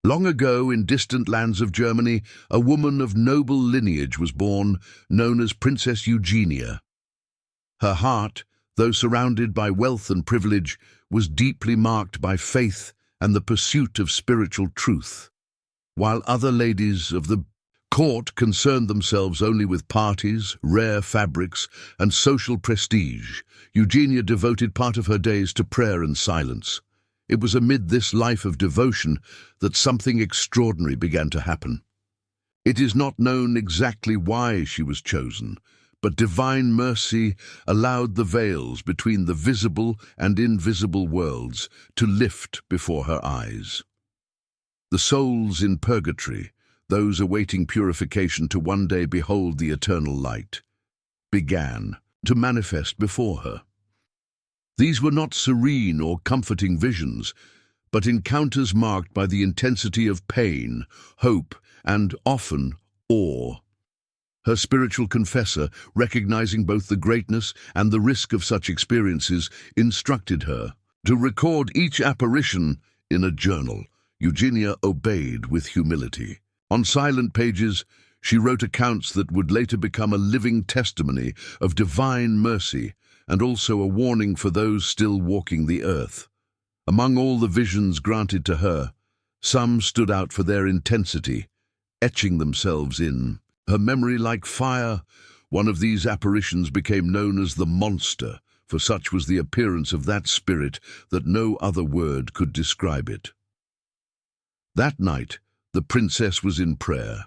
Long ago, in distant lands of Germany, a woman of noble lineage was born, known as Princess Eugenia. Her heart, though surrounded by wealth and privilege, was deeply marked by faith and the pursuit of spiritual truth. While other ladies of the court concerned themselves only with parties, rare fabrics, and social prestige, Eugenia devoted part of her days to prayer and silence. It was amid this life of devotion that something extraordinary began to happen. It is not known exactly why she was chosen, but divine mercy allowed the veils between the visible and invisible worlds to lift before her eyes. The souls in purgatory, those awaiting purification to one day behold the eternal light, began to manifest before her. These were not serene or comforting visions, but encounters marked by the intensity of pain, hope, and often awe. Her spiritual confessor, recognizing both the greatness and the risk of such experiences, instructed her to record each apparition in a journal. Eugenia obeyed with humility. On silent pages, she wrote accounts that would later become a living testimony of divine mercy and also a warning for those still walking the earth. Among all the visions granted to her, some stood out for their intensity, etching themselves in her memory like fire. One of these apparitions became known as the monster, for such was the appearance of that spirit that no other word could describe it. That night, the princess was in prayer.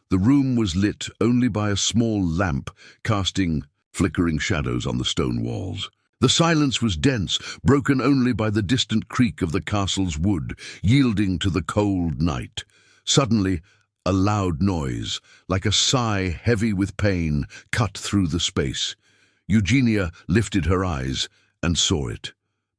The room was lit only by a small lamp, casting flickering shadows on the stone walls. The silence was dense, broken only by the distant creak of the castle's wood, yielding to the cold night. Suddenly, a loud noise, like a sigh heavy with pain, cut through the space. Eugenia lifted her eyes and saw it.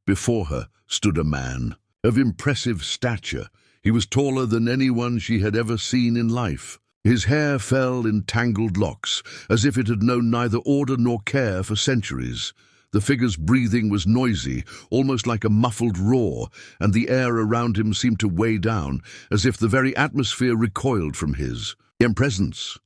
Before her stood a man of impressive stature. He was taller than anyone she had ever seen in life. His hair fell in tangled locks, as if it had known neither order nor care for centuries. The figure's breathing was noisy, almost like a muffled roar, and the air around him seemed to weigh down, as if the very atmosphere recoiled from his presence.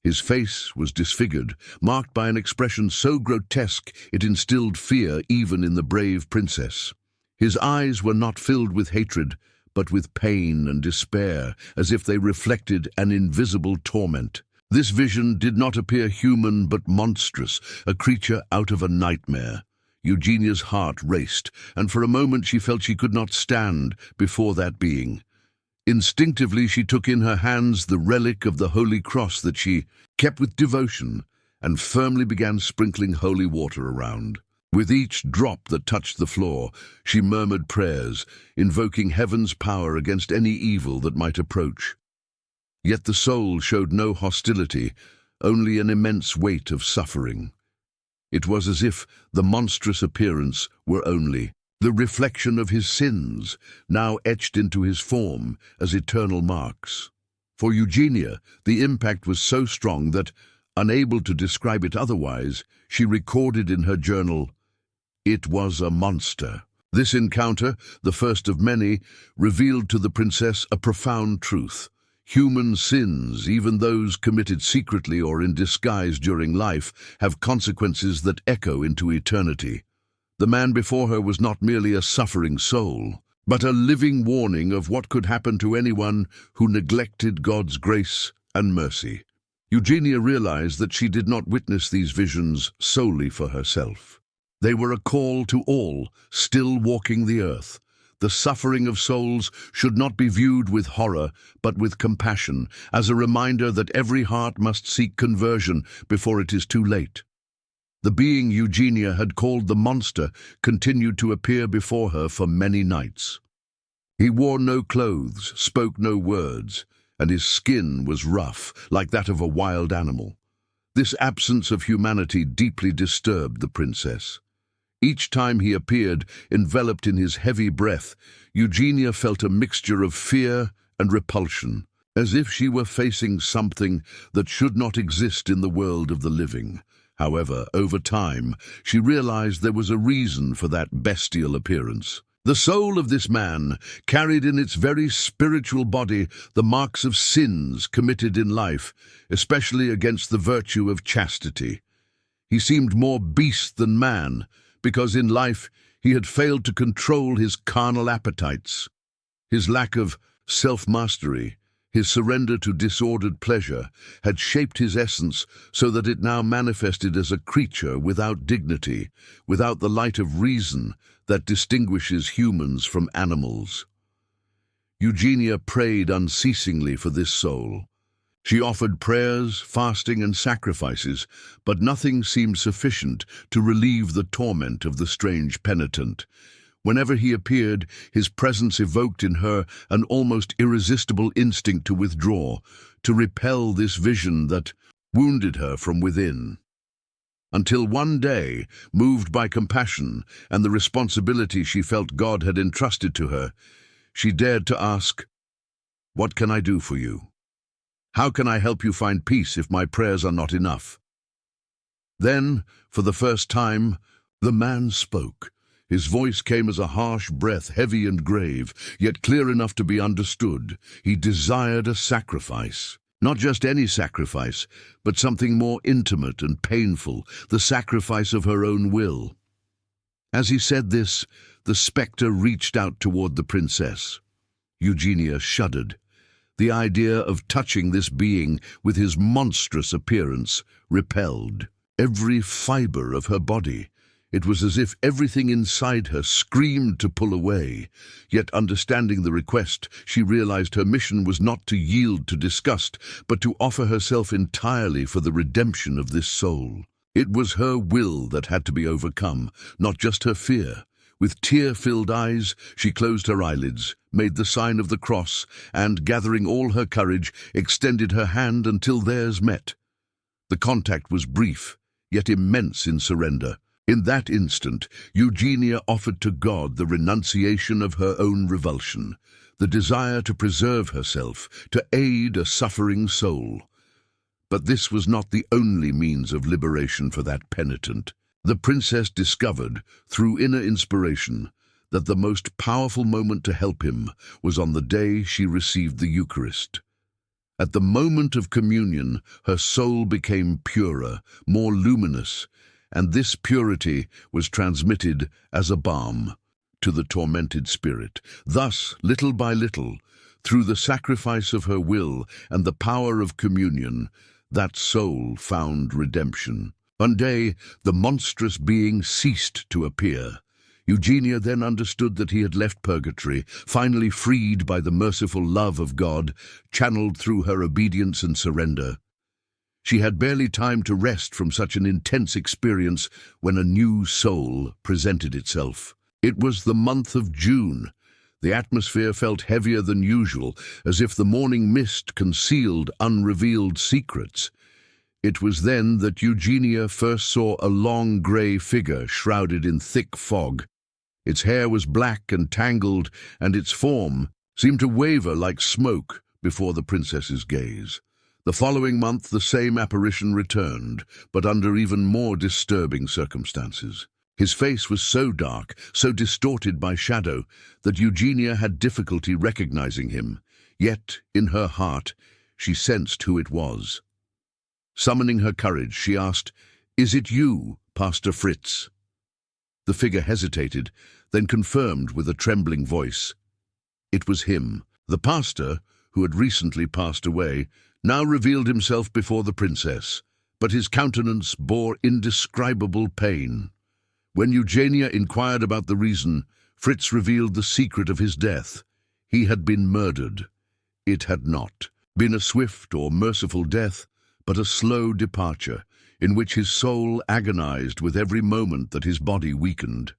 His face was disfigured, marked by an expression so grotesque it instilled fear even in the brave princess. His eyes were not filled with hatred, but with pain and despair, as if they reflected an invisible torment. This vision did not appear human but monstrous, a creature out of a nightmare. Eugenia's heart raced, and for a moment she felt she could not stand before that being. Instinctively she took in her hands the relic of the holy cross that she kept with devotion, and firmly began sprinkling holy water around. With each drop that touched the floor, she murmured prayers, invoking heaven's power against any evil that might approach. Yet the soul showed no hostility, only an immense weight of suffering. It was as if the monstrous appearance were only the reflection of his sins, now etched into his form as eternal marks. For Eugenia, the impact was so strong that, unable to describe it otherwise, she recorded in her journal, "It was a monster." This encounter, the first of many, revealed to the princess a profound truth. Human sins, even those committed secretly or in disguise during life, have consequences that echo into eternity. The man before her was not merely a suffering soul, but a living warning of what could happen to anyone who neglected God's grace and mercy. Eugenia realized that she did not witness these visions solely for herself. They were a call to all still walking the earth. The suffering of souls should not be viewed with horror, but with compassion, as a reminder that every heart must seek conversion before it is too late. The being Eugenia had called the monster continued to appear before her for many nights. He wore no clothes, spoke no words, and his skin was rough, like that of a wild animal. This absence of humanity deeply disturbed the princess. Each time he appeared, enveloped in his heavy breath, Eugenia felt a mixture of fear and repulsion, as if she were facing something that should not exist in the world of the living. However, over time, she realized there was a reason for that bestial appearance. The soul of this man carried in its very spiritual body the marks of sins committed in life, especially against the virtue of chastity. He seemed more beast than man, because in life he had failed to control his carnal appetites. His lack of self-mastery, his surrender to disordered pleasure, had shaped his essence so that it now manifested as a creature without dignity, without the light of reason that distinguishes humans from animals. Eugenia prayed unceasingly for this soul. She offered prayers, fasting, and sacrifices, but nothing seemed sufficient to relieve the torment of the strange penitent. Whenever he appeared, his presence evoked in her an almost irresistible instinct to withdraw, to repel this vision that wounded her from within. Until one day, moved by compassion and the responsibility she felt God had entrusted to her, she dared to ask, "What can I do for you? How can I help you find peace if my prayers are not enough?" Then, for the first time, the man spoke. His voice came as a harsh breath, heavy and grave, yet clear enough to be understood. He desired a sacrifice. Not just any sacrifice, but something more intimate and painful, the sacrifice of her own will. As he said this, the spectre reached out toward the princess. Eugenia shuddered. The idea of touching this being with his monstrous appearance repelled every fiber of her body. It was as if everything inside her screamed to pull away. Yet, understanding the request, she realized her mission was not to yield to disgust, but to offer herself entirely for the redemption of this soul. It was her will that had to be overcome, not just her fear. With tear-filled eyes, she closed her eyelids, made the sign of the cross, and, gathering all her courage, extended her hand until theirs met. The contact was brief, yet immense in surrender. In that instant, Eugenia offered to God the renunciation of her own revulsion, the desire to preserve herself, to aid a suffering soul. But this was not the only means of liberation for that penitent. The princess discovered, through inner inspiration, that the most powerful moment to help him was on the day she received the Eucharist. At the moment of communion, her soul became purer, more luminous, and this purity was transmitted as a balm to the tormented spirit. Thus, little by little, through the sacrifice of her will and the power of communion, that soul found redemption. One day, the monstrous being ceased to appear. Eugenia then understood that he had left purgatory, finally freed by the merciful love of God, channeled through her obedience and surrender. She had barely time to rest from such an intense experience when a new soul presented itself. It was the month of June. The atmosphere felt heavier than usual, as if the morning mist concealed unrevealed secrets. It was then that Eugenia first saw a long grey figure shrouded in thick fog. Its hair was black and tangled, and its form seemed to waver like smoke before the princess's gaze. The following month the same apparition returned, but under even more disturbing circumstances. His face was so dark, so distorted by shadow, that Eugenia had difficulty recognizing him. Yet, in her heart, she sensed who it was. Summoning her courage, she asked, "Is it you, Pastor Fritz?" The figure hesitated, then confirmed with a trembling voice. It was him. The pastor, who had recently passed away, now revealed himself before the princess, but his countenance bore indescribable pain. When Eugenia inquired about the reason, Fritz revealed the secret of his death. He had been murdered. It had not been a swift or merciful death, but a slow departure, in which his soul agonized with every moment that his body weakened.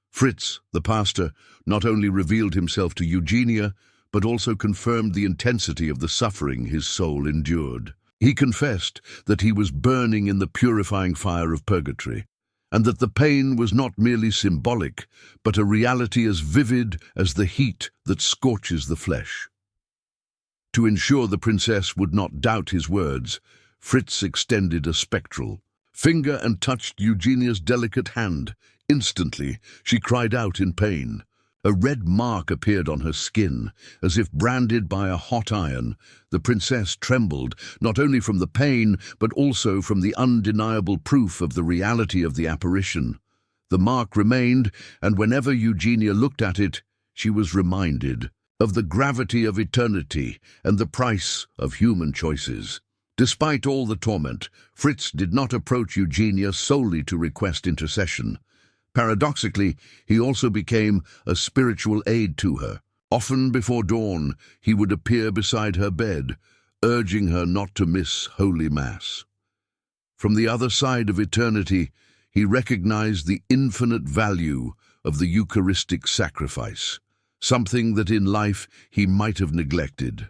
Fritz, the pastor, not only revealed himself to Eugenia, but also confirmed the intensity of the suffering his soul endured. He confessed that he was burning in the purifying fire of purgatory, and that the pain was not merely symbolic, but a reality as vivid as the heat that scorches the flesh. To ensure the princess would not doubt his words, Fritz extended a spectral finger and touched Eugenia's delicate hand. Instantly, she cried out in pain. A red mark appeared on her skin, as if branded by a hot iron. The princess trembled, not only from the pain, but also from the undeniable proof of the reality of the apparition. The mark remained, and whenever Eugenia looked at it, she was reminded of the gravity of eternity and the price of human choices. Despite all the torment, Fritz did not approach Eugenia solely to request intercession. Paradoxically, he also became a spiritual aid to her. Often before dawn, he would appear beside her bed, urging her not to miss Holy Mass. From the other side of eternity, he recognized the infinite value of the Eucharistic sacrifice, something that in life he might have neglected.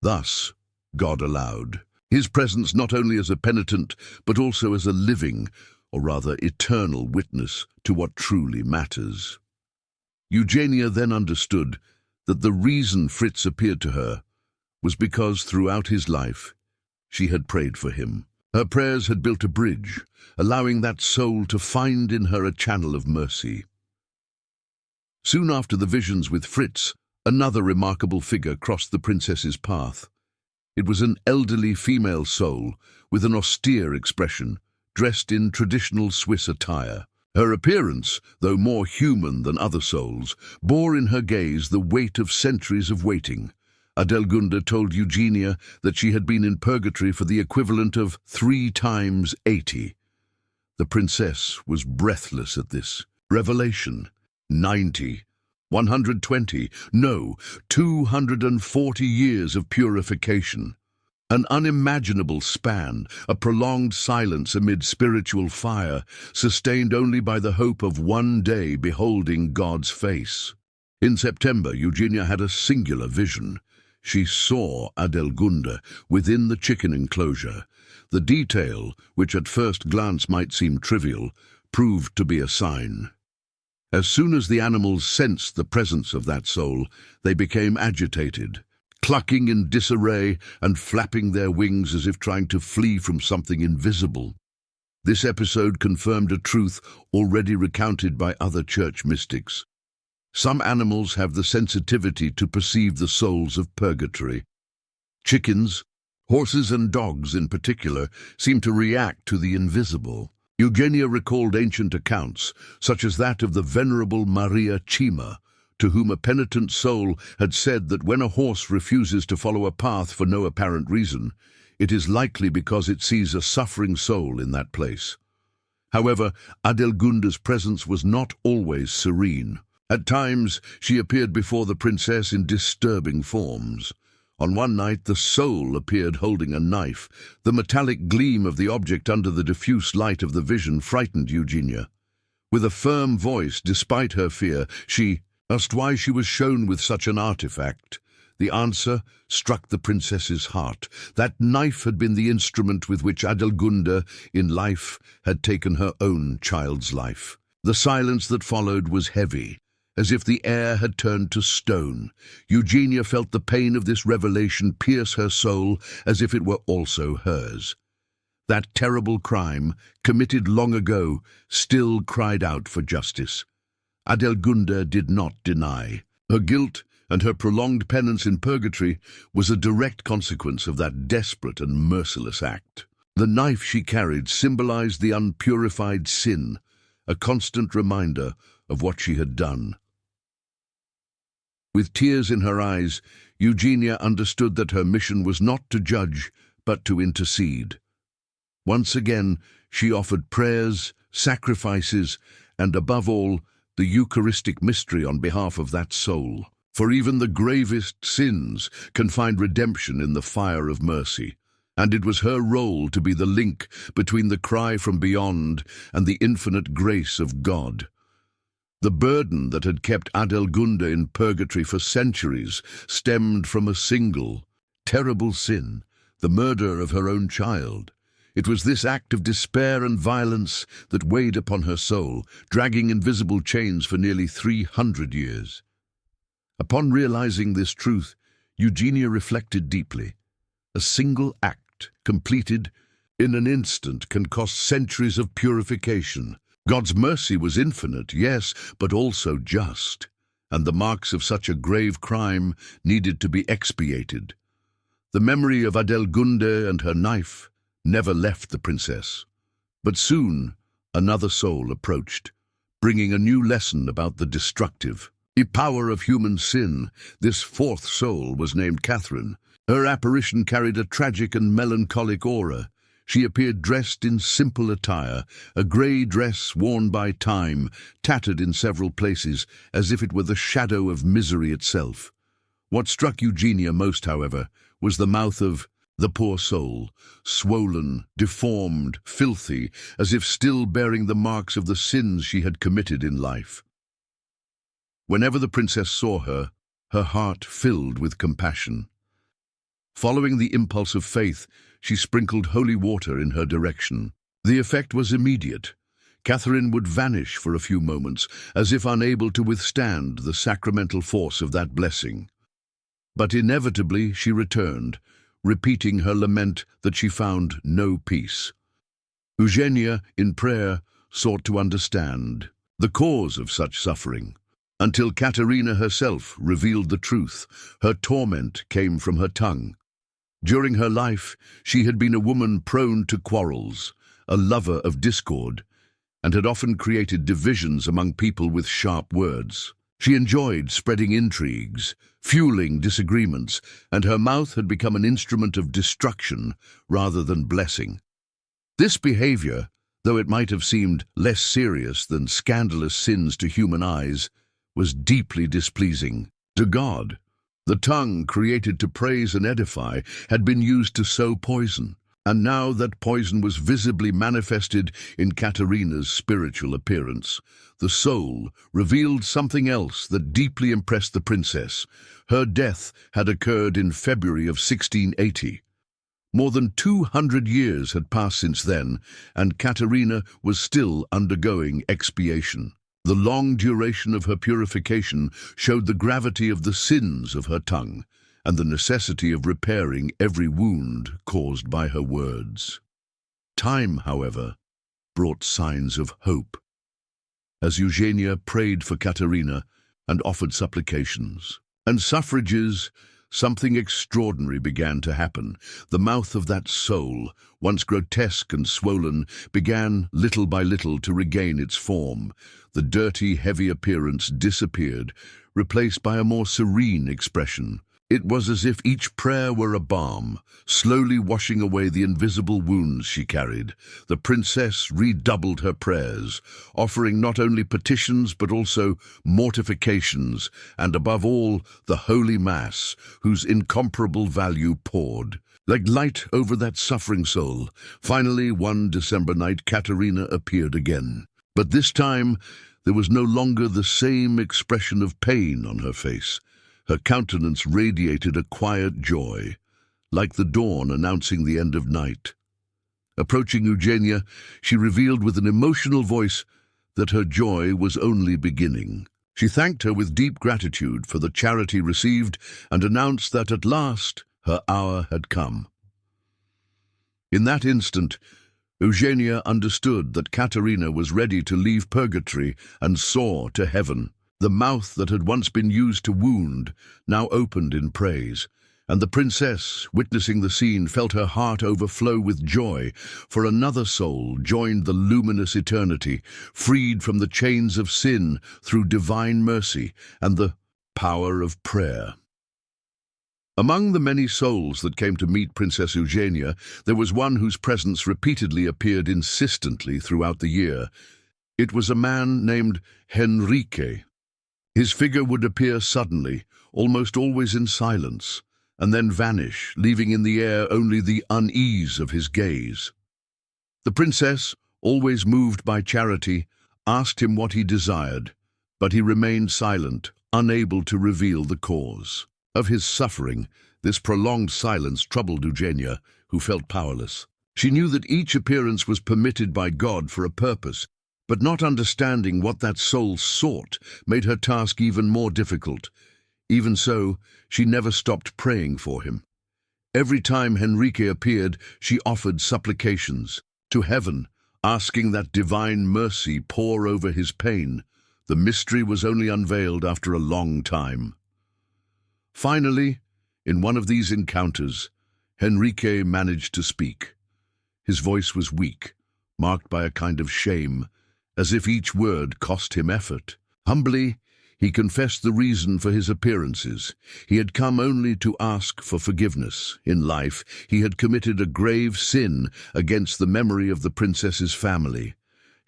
Thus, God allowed his presence not only as a penitent, but also as a living, or rather eternal witness to what truly matters. Eugenia then understood that the reason Fritz appeared to her was because throughout his life she had prayed for him. Her prayers had built a bridge, allowing that soul to find in her a channel of mercy. Soon after the visions with Fritz, another remarkable figure crossed the princess's path. It was an elderly female soul with an austere expression, dressed in traditional Swiss attire. Her appearance, though more human than other souls, bore in her gaze the weight of centuries of waiting. Adelgunde told Eugenia that she had been in purgatory for the equivalent of 3 times 80. The princess was breathless at this revelation. 90, 120, no, 240 years of purification. An unimaginable span, a prolonged silence amid spiritual fire, sustained only by the hope of one day beholding God's face. In September, Eugenia had a singular vision. She saw Adelgunde within the chicken enclosure. The detail, which at first glance might seem trivial, proved to be a sign. As soon as the animals sensed the presence of that soul, they became agitated, clucking in disarray and flapping their wings as if trying to flee from something invisible. This episode confirmed a truth already recounted by other church mystics. Some animals have the sensitivity to perceive the souls of purgatory. Chickens, horses and dogs in particular, seem to react to the invisible. Eugenia recalled ancient accounts, such as that of the venerable Maria Cima, to whom a penitent soul had said that when a horse refuses to follow a path for no apparent reason, it is likely because it sees a suffering soul in that place. However, Adelgunde's presence was not always serene. At times, she appeared before the princess in disturbing forms. On one night, the soul appeared holding a knife. The metallic gleam of the object under the diffuse light of the vision frightened Eugenia. With a firm voice, despite her fear, she asked why she was shown with such an artifact. The answer struck the princess's heart. That knife had been the instrument with which Adelgunde, in life, had taken her own child's life. The silence that followed was heavy, as if the air had turned to stone. Eugenia felt the pain of this revelation pierce her soul as if it were also hers. That terrible crime, committed long ago, still cried out for justice. Adelgunde did not deny. Her guilt and her prolonged penance in purgatory was a direct consequence of that desperate and merciless act. The knife she carried symbolized the unpurified sin, a constant reminder of what she had done. With tears in her eyes, Eugenia understood that her mission was not to judge, but to intercede. Once again, she offered prayers, sacrifices, and above all, the Eucharistic mystery on behalf of that soul. For even the gravest sins can find redemption in the fire of mercy, and it was her role to be the link between the cry from beyond and the infinite grace of God. The burden that had kept Adelgunde in purgatory for centuries stemmed from a single, terrible sin, the murder of her own child. It was this act of despair and violence that weighed upon her soul, dragging invisible chains for nearly 300 years. Upon realizing this truth, Eugenia reflected deeply. A single act, completed in an instant, can cost centuries of purification. God's mercy was infinite, yes, but also just, and the marks of such a grave crime needed to be expiated. The memory of Adelgunde and her knife never left the princess. But soon another soul approached, bringing a new lesson about the destructive power of human sin. This fourth soul was named Catherine. Her apparition carried a tragic and melancholic aura. She appeared dressed in simple attire, a grey dress worn by time, tattered in several places, as if it were the shadow of misery itself. What struck Eugenia most, however, was the mouth of the poor soul, swollen, deformed, filthy, as if still bearing the marks of the sins she had committed in life. Whenever the princess saw her, her heart filled with compassion. Following the impulse of faith, she sprinkled holy water in her direction. The effect was immediate. Catherine would vanish for a few moments, as if unable to withstand the sacramental force of that blessing. But inevitably she returned, repeating her lament that she found no peace. Eugenia, in prayer, sought to understand the cause of such suffering, until Caterina herself revealed the truth. Her torment came from her tongue. During her life, she had been a woman prone to quarrels, a lover of discord, and had often created divisions among people with sharp words. She enjoyed spreading intrigues, fueling disagreements, and her mouth had become an instrument of destruction rather than blessing. This behavior, though it might have seemed less serious than scandalous sins to human eyes, was deeply displeasing to God. The tongue, created to praise and edify, had been used to sow poison, and now that poison was visibly manifested in Caterina's spiritual appearance. The soul revealed something else that deeply impressed the princess. Her death had occurred in February of 1680. More than 200 years had passed since then, and Caterina was still undergoing expiation. The long duration of her purification showed the gravity of the sins of her tongue and the necessity of repairing every wound caused by her words. Time, however, brought signs of hope. As Eugenia prayed for Caterina and offered supplications and suffrages, something extraordinary began to happen. The mouth of that soul, once grotesque and swollen, began little by little to regain its form. The dirty, heavy appearance disappeared, replaced by a more serene expression. It was as if each prayer were a balm, slowly washing away the invisible wounds she carried. The princess redoubled her prayers, offering not only petitions but also mortifications, and above all, the Holy Mass, whose incomparable value poured like light over that suffering soul. Finally, one December night, Caterina appeared again. But this time, there was no longer the same expression of pain on her face. Her countenance radiated a quiet joy, like the dawn announcing the end of night. Approaching Eugenia, she revealed with an emotional voice that her joy was only beginning. She thanked her with deep gratitude for the charity received and announced that at last her hour had come. In that instant, Eugenia understood that Caterina was ready to leave purgatory and soar to heaven. The mouth that had once been used to wound now opened in praise, and the princess, witnessing the scene, felt her heart overflow with joy, for another soul joined the luminous eternity, freed from the chains of sin through divine mercy and the power of prayer. Among the many souls that came to meet Princess Eugenia, there was one whose presence repeatedly appeared insistently throughout the year. It was a man named Henrique. His figure would appear suddenly, almost always in silence, and then vanish, leaving in the air only the unease of his gaze. The princess, always moved by charity, asked him what he desired, but he remained silent, unable to reveal the cause of his suffering. This prolonged silence troubled Eugenia, who felt powerless. She knew that each appearance was permitted by God for a purpose, but not understanding what that soul sought made her task even more difficult. Even so, she never stopped praying for him. Every time Henrique appeared, she offered supplications to heaven, asking that divine mercy pour over his pain. The mystery was only unveiled after a long time. Finally, in one of these encounters, Henrique managed to speak. His voice was weak, marked by a kind of shame, as if each word cost him effort. Humbly, he confessed the reason for his appearances. He had come only to ask for forgiveness. In life, he had committed a grave sin against the memory of the princess's family.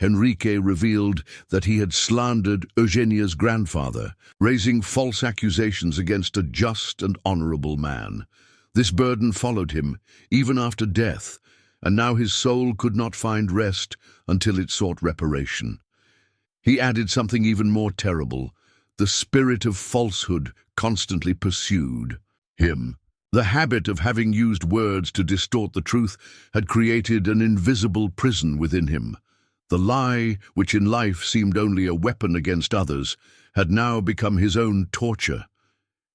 Henrique revealed that he had slandered Eugenia's grandfather, raising false accusations against a just and honorable man. This burden followed him, even after death, and now his soul could not find rest until it sought reparation. He added something even more terrible. The spirit of falsehood constantly pursued him. The habit of having used words to distort the truth had created an invisible prison within him. The lie, which in life seemed only a weapon against others, had now become his own torture.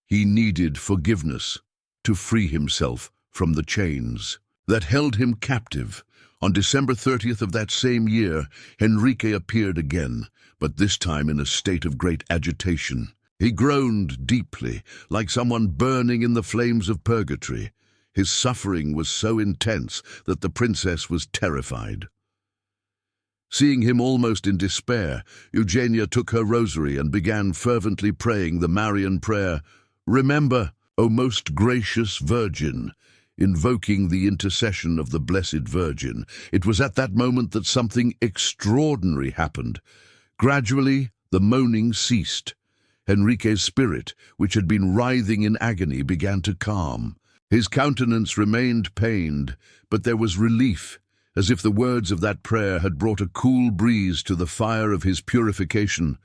He needed forgiveness to free himself from the chains that held him captive. On December 30th of that same year, Henrique appeared again, but this time in a state of great agitation. He groaned deeply, like someone burning in the flames of purgatory. His suffering was so intense that the princess was terrified. Seeing him almost in despair, Eugenia took her rosary and began fervently praying the Marian prayer, "Remember, O most gracious Virgin," invoking the intercession of the Blessed Virgin. It was at that moment that something extraordinary happened. Gradually, the moaning ceased. Henrique's spirit, which had been writhing in agony, began to calm. His countenance remained pained, but there was relief, as if the words of that prayer had brought a cool breeze to the fire of his purification.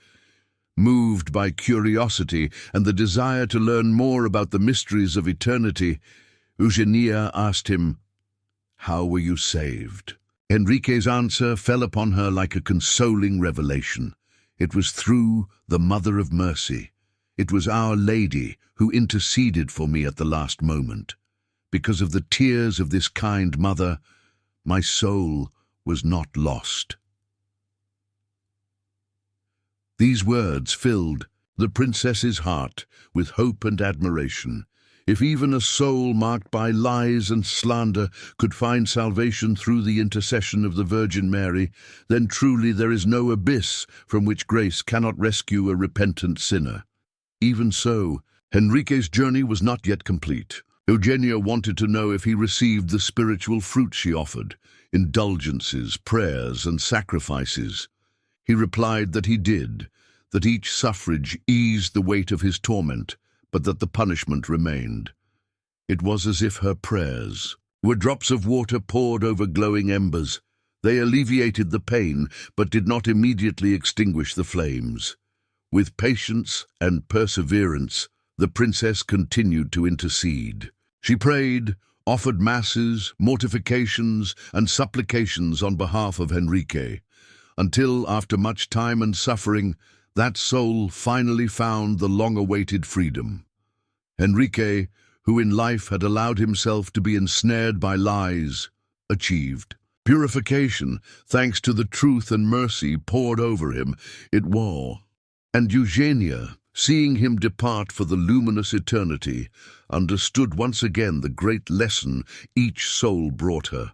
Moved by curiosity and the desire to learn more about the mysteries of eternity, Eugenia asked him, "How were you saved?" Henrique's answer fell upon her like a consoling revelation. It was through the Mother of Mercy. It was Our Lady who interceded for me at the last moment. Because of the tears of this kind mother, my soul was not lost. These words filled the princess's heart with hope and admiration. If even a soul marked by lies and slander could find salvation through the intercession of the Virgin Mary, then truly there is no abyss from which grace cannot rescue a repentant sinner. Even so, Henrique's journey was not yet complete. Eugenia wanted to know if he received the spiritual fruit she offered, indulgences, prayers, and sacrifices. He replied that he did, that each suffrage eased the weight of his torment, but that the punishment remained. It was as if her prayers were drops of water poured over glowing embers. They alleviated the pain, but did not immediately extinguish the flames. With patience and perseverance, the princess continued to intercede. She prayed, offered masses, mortifications, and supplications on behalf of Henrique, until, after much time and suffering, that soul finally found the long-awaited freedom. Henrique, who in life had allowed himself to be ensnared by lies, achieved purification thanks to the truth and mercy poured over him. It was. And Eugenia, seeing him depart for the luminous eternity, understood once again the great lesson each soul brought her.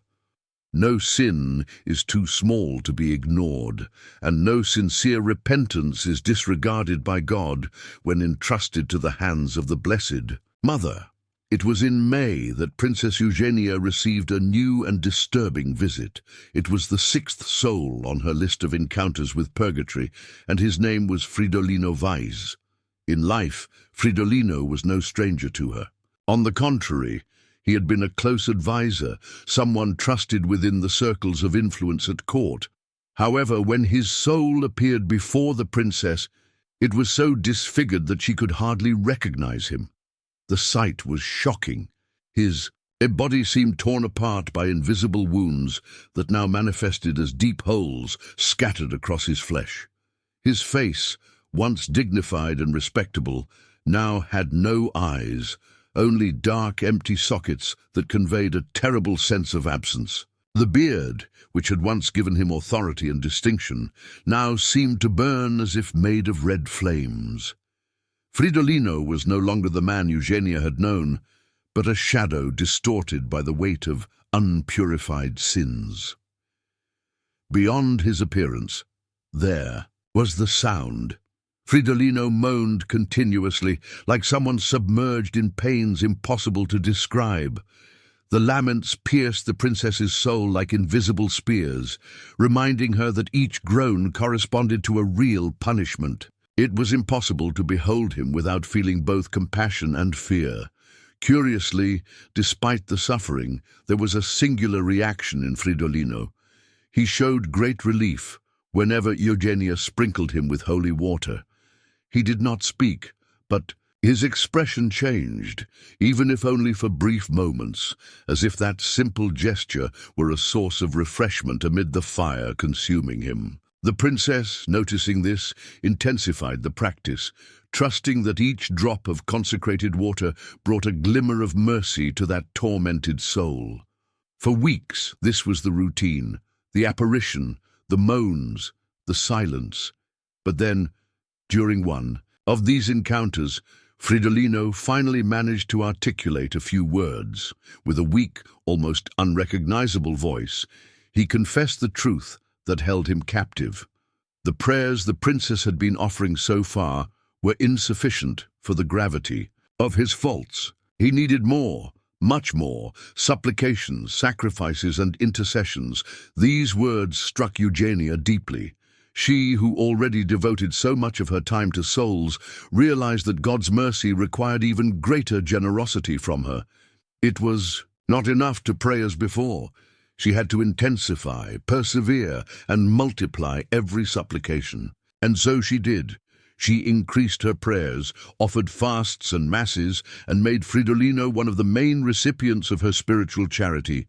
No sin is too small to be ignored, and no sincere repentance is disregarded by God when entrusted to the hands of the Blessed Mother. It was in May that Princess Eugenia received a new and disturbing visit. It was the sixth soul on her list of encounters with purgatory, and his name was Fridolino Weiss. In life, Fridolino was no stranger to her. On the contrary, he had been a close advisor, someone trusted within the circles of influence at court. However, when his soul appeared before the princess, it was so disfigured that she could hardly recognize him. The sight was shocking. His body seemed torn apart by invisible wounds that now manifested as deep holes scattered across his flesh. His face, once dignified and respectable, now had no eyes, only dark, empty sockets that conveyed a terrible sense of absence. The beard, which had once given him authority and distinction, now seemed to burn as if made of red flames. Fridolino was no longer the man Eugenia had known, but a shadow distorted by the weight of unpurified sins. Beyond his appearance, there was the sound. Fridolino moaned continuously, like someone submerged in pains impossible to describe. The laments pierced the princess's soul like invisible spears, reminding her that each groan corresponded to a real punishment. It was impossible to behold him without feeling both compassion and fear. Curiously, despite the suffering, there was a singular reaction in Fridolino. He showed great relief whenever Eugenia sprinkled him with holy water. He did not speak, but his expression changed, even if only for brief moments, as if that simple gesture were a source of refreshment amid the fire consuming him. The princess, noticing this, intensified the practice, trusting that each drop of consecrated water brought a glimmer of mercy to that tormented soul. For weeks, this was the routine, the apparition, the moans, the silence. But then, during one of these encounters, Fridolino finally managed to articulate a few words. With a weak, almost unrecognizable voice, he confessed the truth that held him captive. The prayers the princess had been offering so far were insufficient for the gravity of his faults. He needed more, much more, supplications, sacrifices, and intercessions. These words struck Eugenia deeply. She, who already devoted so much of her time to souls, realized that God's mercy required even greater generosity from her. It was not enough to pray as before. She had to intensify, persevere, and multiply every supplication. And so she did. She increased her prayers, offered fasts and masses, and made Fridolino one of the main recipients of her spiritual charity.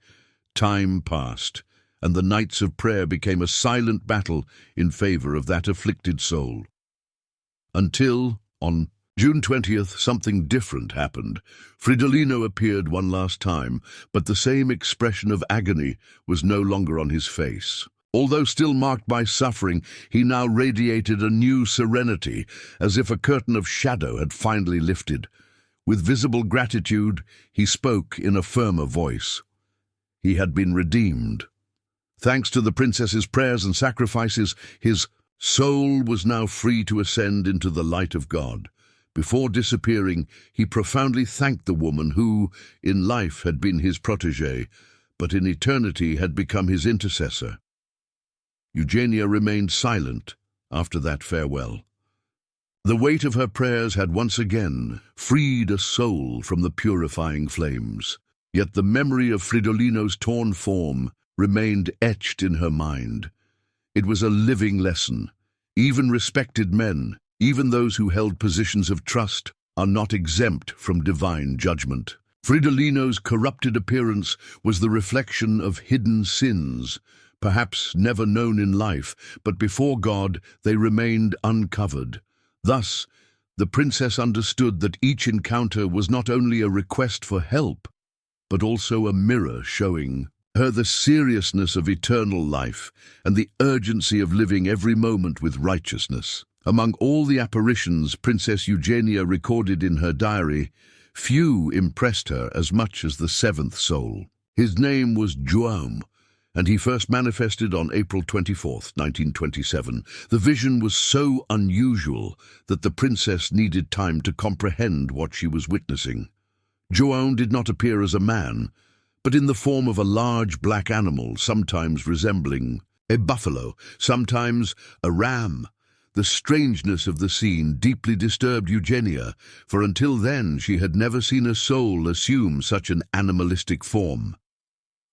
Time passed, and the nights of prayer became a silent battle in favor of that afflicted soul. Until, on June 20th, something different happened. Fridolino appeared one last time, but the same expression of agony was no longer on his face. Although still marked by suffering, he now radiated a new serenity, as if a curtain of shadow had finally lifted. With visible gratitude, he spoke in a firmer voice. He had been redeemed. Thanks to the princess's prayers and sacrifices, his soul was now free to ascend into the light of God. Before disappearing, he profoundly thanked the woman who, in life, had been his protégée, but in eternity had become his intercessor. Eugenia remained silent after that farewell. The weight of her prayers had once again freed a soul from the purifying flames. Yet the memory of Fridolino's torn form remained etched in her mind. It was a living lesson. Even respected men, even those who held positions of trust, are not exempt from divine judgment. Fridolino's corrupted appearance was the reflection of hidden sins, perhaps never known in life, but before God they remained uncovered. Thus, the princess understood that each encounter was not only a request for help, but also a mirror showing her the seriousness of eternal life and the urgency of living every moment with righteousness. Among all the apparitions Princess Eugenia recorded in her diary, few impressed her as much as the seventh soul. His name was João, and he first manifested on April 24th, 1927. The vision was so unusual that the princess needed time to comprehend what she was witnessing. João did not appear as a man, but in the form of a large black animal, sometimes resembling a buffalo, sometimes a ram. The strangeness of the scene deeply disturbed Eugenia, for until then she had never seen a soul assume such an animalistic form.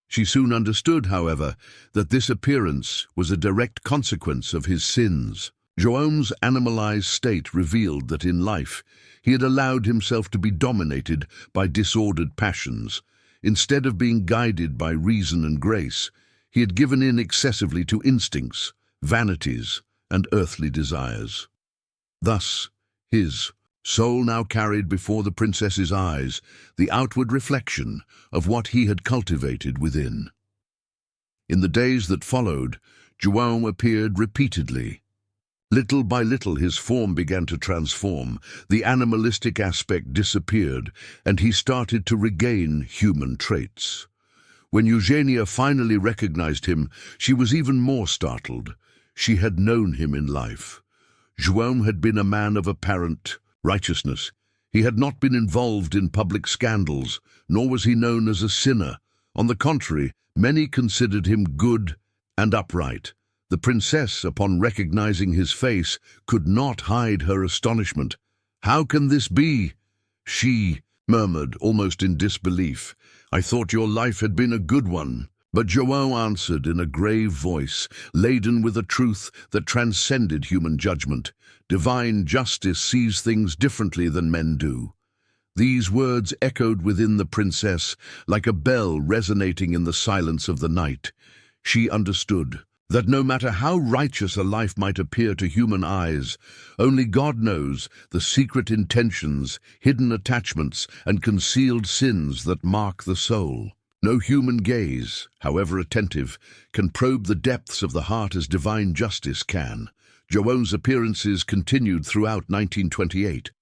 She soon understood, however, that this appearance was a direct consequence of his sins. João's animalized state revealed that in life he had allowed himself to be dominated by disordered passions. Instead of being guided by reason and grace, he had given in excessively to instincts, vanities, and earthly desires. Thus, his soul now carried before the princess's eyes the outward reflection of what he had cultivated within. In the days that followed, João appeared repeatedly. Little by little his form began to transform, the animalistic aspect disappeared, and he started to regain human traits. When Eugenia finally recognized him, she was even more startled. She had known him in life. João had been a man of apparent righteousness. He had not been involved in public scandals, nor was he known as a sinner. On the contrary, many considered him good and upright. The princess, upon recognizing his face, could not hide her astonishment. "How can this be?" she murmured, almost in disbelief. "I thought your life had been a good one." But João answered in a grave voice, laden with a truth that transcended human judgment. "Divine justice sees things differently than men do." These words echoed within the princess like a bell resonating in the silence of the night. She understood that no matter how righteous a life might appear to human eyes, only God knows the secret intentions, hidden attachments, and concealed sins that mark the soul. No human gaze, however attentive, can probe the depths of the heart as divine justice can. João's appearances continued throughout 1928.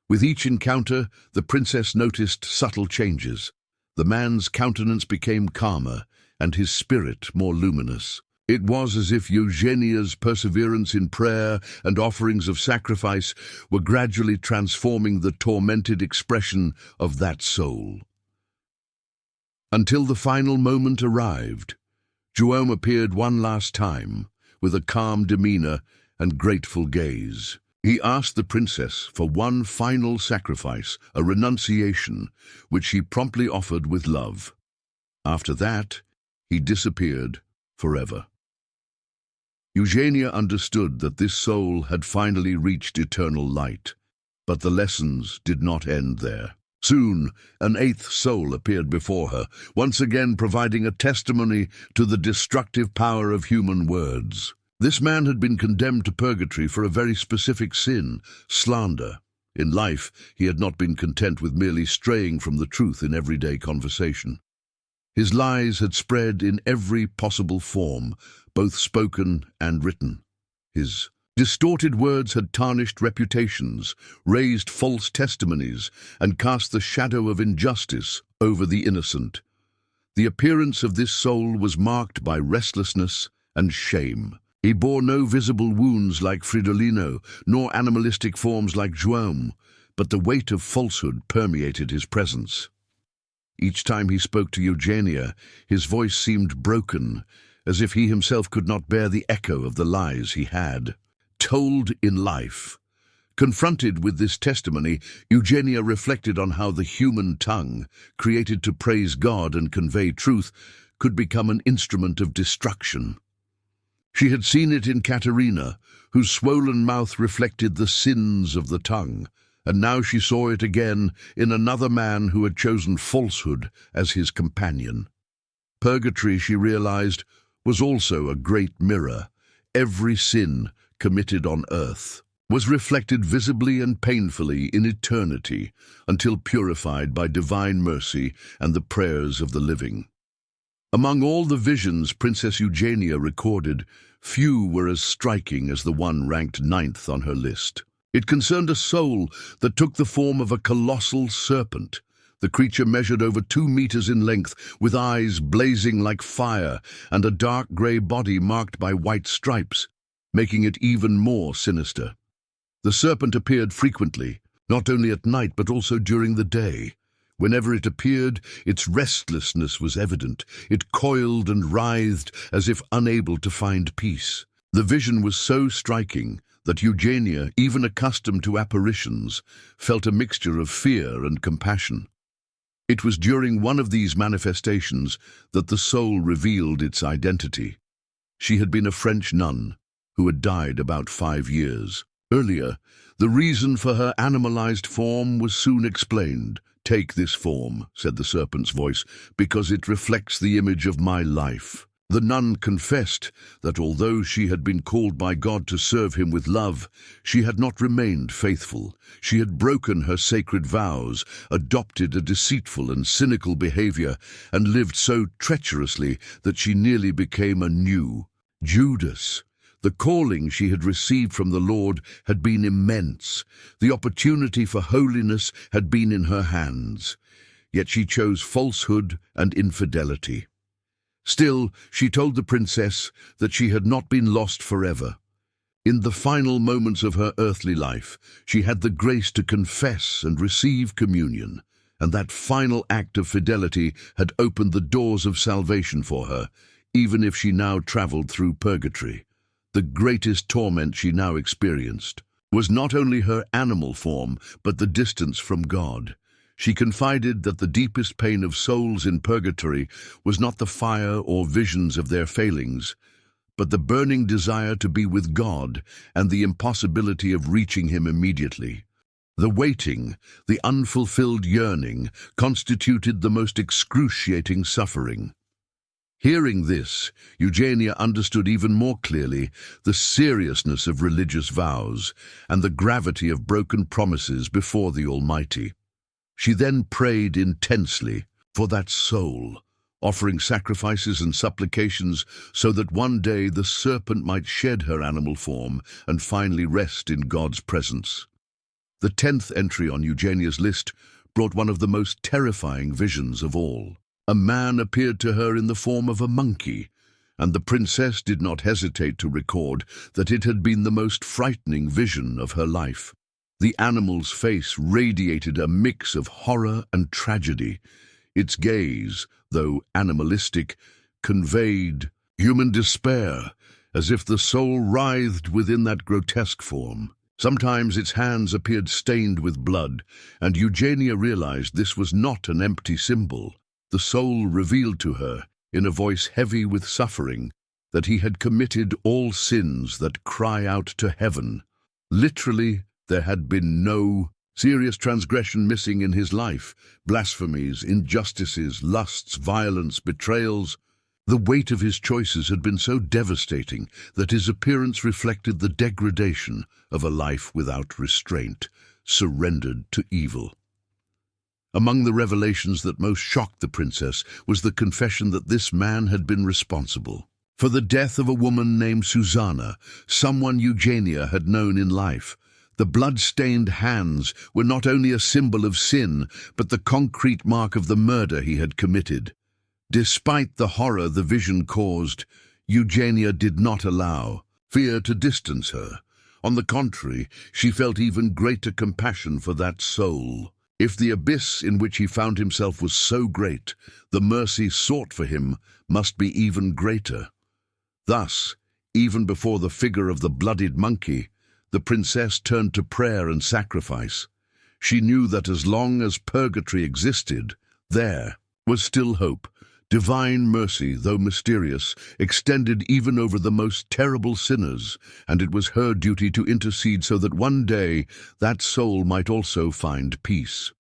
With each encounter, the princess noticed subtle changes. The man's countenance became calmer, and his spirit more luminous. It was as if Eugenia's perseverance in prayer and offerings of sacrifice were gradually transforming the tormented expression of that soul. Until the final moment arrived, João appeared one last time, with a calm demeanor and grateful gaze. He asked the princess for one final sacrifice, a renunciation, which she promptly offered with love. After that, he disappeared forever. Eugenia understood that this soul had finally reached eternal light, but the lessons did not end there. Soon, an eighth soul appeared before her, once again providing a testimony to the destructive power of human words. This man had been condemned to purgatory for a very specific sin, slander. In life, he had not been content with merely straying from the truth in everyday conversation. His lies had spread in every possible form, both spoken and written. His distorted words had tarnished reputations, raised false testimonies, and cast the shadow of injustice over the innocent. The appearance of this soul was marked by restlessness and shame. He bore no visible wounds like Fridolino, nor animalistic forms like João, but the weight of falsehood permeated his presence. Each time he spoke to Eugenia, his voice seemed broken, as if he himself could not bear the echo of the lies he had told in life. Confronted with this testimony, Eugenia reflected on how the human tongue, created to praise God and convey truth, could become an instrument of destruction. She had seen it in Katerina, whose swollen mouth reflected the sins of the tongue, and now she saw it again in another man who had chosen falsehood as his companion. Purgatory, she realized, was also a great mirror. Every sin committed on earth was reflected visibly and painfully in eternity until purified by divine mercy and the prayers of the living. Among all the visions Princess Eugenia recorded, few were as striking as the one ranked 9th on her list. It concerned a soul that took the form of a colossal serpent. The creature measured over 2 meters in length, with eyes blazing like fire and a dark grey body marked by white stripes, making it even more sinister. The serpent appeared frequently, not only at night but also during the day. Whenever it appeared, its restlessness was evident. It coiled and writhed as if unable to find peace. The vision was so striking that Eugenia, even accustomed to apparitions, felt a mixture of fear and compassion. It was during one of these manifestations that the soul revealed its identity. She had been a French nun who had died about 5 years earlier. The reason for her animalized form was soon explained. "Take this form," said the serpent's voice, "because it reflects the image of my life. The nun confessed that although she had been called by God to serve him with love, she had not remained faithful. She had broken her sacred vows, adopted a deceitful and cynical behavior, and lived so treacherously that she nearly became a new Judas. The calling she had received from the Lord had been immense. The opportunity for holiness had been in her hands. Yet she chose falsehood and infidelity. Still, she told the princess that she had not been lost forever. In the final moments of her earthly life, she had the grace to confess and receive communion, and that final act of fidelity had opened the doors of salvation for her, even if she now traveled through purgatory. The greatest torment she now experienced was not only her animal form, but the distance from God. She confided that the deepest pain of souls in purgatory was not the fire or visions of their failings, but the burning desire to be with God and the impossibility of reaching Him immediately. The waiting, the unfulfilled yearning, constituted the most excruciating suffering. Hearing this, Eugenia understood even more clearly the seriousness of religious vows and the gravity of broken promises before the Almighty. She then prayed intensely for that soul, offering sacrifices and supplications so that one day the serpent might shed her animal form and finally rest in God's presence. The 10th entry on Eugenia's list brought one of the most terrifying visions of all. A man appeared to her in the form of a monkey, and the princess did not hesitate to record that it had been the most frightening vision of her life. The animal's face radiated a mix of horror and tragedy. Its gaze, though animalistic, conveyed human despair, as if the soul writhed within that grotesque form. Sometimes its hands appeared stained with blood, and Eugenia realized this was not an empty symbol. The soul revealed to her, in a voice heavy with suffering, that he had committed all sins that cry out to heaven. Literally, there had been no serious transgression missing in his life: blasphemies, injustices, lusts, violence, betrayals. The weight of his choices had been so devastating that his appearance reflected the degradation of a life without restraint, surrendered to evil. Among the revelations that most shocked the princess was the confession that this man had been responsible for the death of a woman named Susanna, someone Eugenia had known in life. The blood-stained hands were not only a symbol of sin, but the concrete mark of the murder he had committed. Despite the horror the vision caused, Eugenia did not allow fear to distance her. On the contrary, she felt even greater compassion for that soul. If the abyss in which he found himself was so great, the mercy sought for him must be even greater. Thus, even before the figure of the bloodied monkey, the princess turned to prayer and sacrifice. She knew that as long as purgatory existed, there was still hope. Divine mercy, though mysterious, extended even over the most terrible sinners, and it was her duty to intercede so that one day that soul might also find peace.